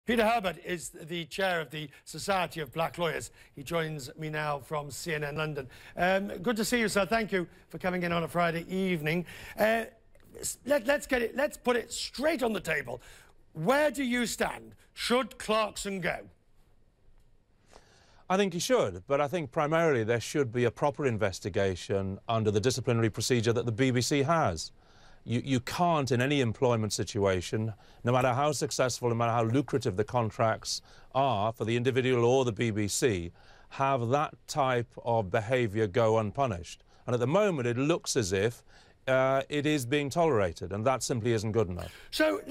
Peter Herbert is the chair of the Society of Black Lawyers. He joins me now from CNN London. Good to see you, sir. Thank you for coming in on a Friday evening. Let's put it straight on the table. Where do you stand? Should Clarkson go? I think he should, but I think primarily there should be a proper investigation under the disciplinary procedure that the BBC has. You can't, in any employment situation, no matter how successful, no matter how lucrative the contracts are for the individual or the BBC, have that type of behaviour go unpunished. And at the moment, it looks as if it is being tolerated, and that simply isn't good enough. So,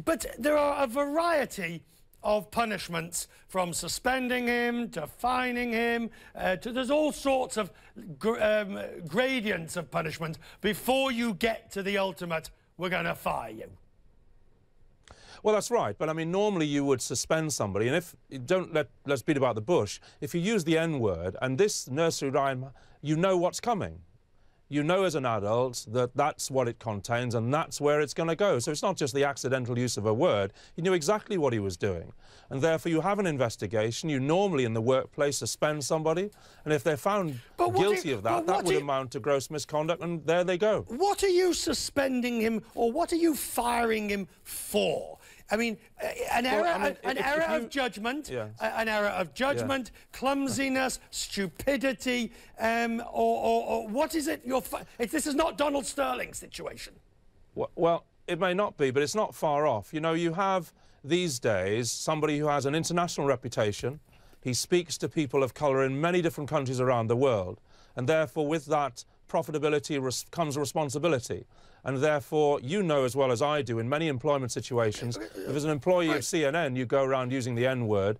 but there are a variety of punishments, from suspending him to fining him, there's all sorts of gradients of punishment before you get to the ultimate, we're going to fire you. Well, that's right, but I mean, normally you would suspend somebody, and if you let's beat about the bush, if you use the N-word, and this nursery rhyme, you know what's coming. You know as an adult that that's what it contains and that's where it's going to go. So it's not just the accidental use of a word. He knew exactly what he was doing. And therefore you have an investigation. You normally in the workplace suspend somebody. And if they're found guilty of that, that would amount to gross misconduct, and there they go. What are you suspending him, or what are you firing him for? I mean, an error of judgment, clumsiness, stupidity, or what is it? This is not Donald Sterling's situation. Well, it may not be, but it's not far off. You know, you have these days somebody who has an international reputation. He speaks to people of colour in many different countries around the world, and therefore with that profitability comes responsibility. And therefore, you know as well as I do, in many employment situations, if as an employee of CNN you go around using the N-word,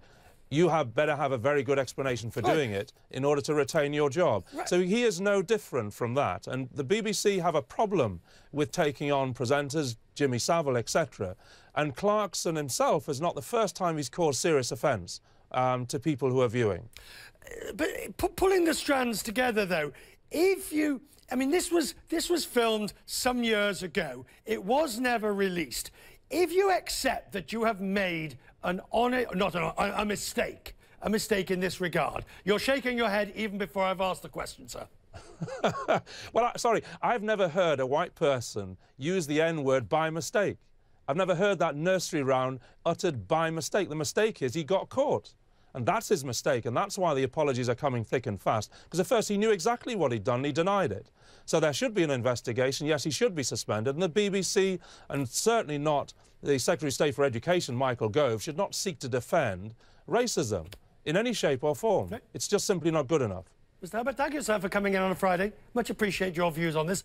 you better have a very good explanation for doing it in order to retain your job. So he is no different from that. And the BBC have a problem with taking on presenters, Jimmy Savile, etc. And Clarkson himself is not the first time he's caused serious offence to people who are viewing. But pulling the strands together, though, I mean, this was filmed some years ago. It was never released. If you accept that you have made a mistake in this regard, you're shaking your head even before I've asked the question, sir. Well, sorry, I've never heard a white person use the N-word by mistake. I've never heard that nursery rhyme uttered by mistake. The mistake is he got caught. And that's his mistake, and that's why the apologies are coming thick and fast. Because at first he knew exactly what he'd done, and he denied it. So there should be an investigation. Yes, he should be suspended. And the BBC, and certainly not the Secretary of State for Education, Michael Gove, should not seek to defend racism in any shape or form. Okay. It's just simply not good enough. Mr. Herbert, thank you, sir, for coming in on a Friday. Much appreciate your views on this.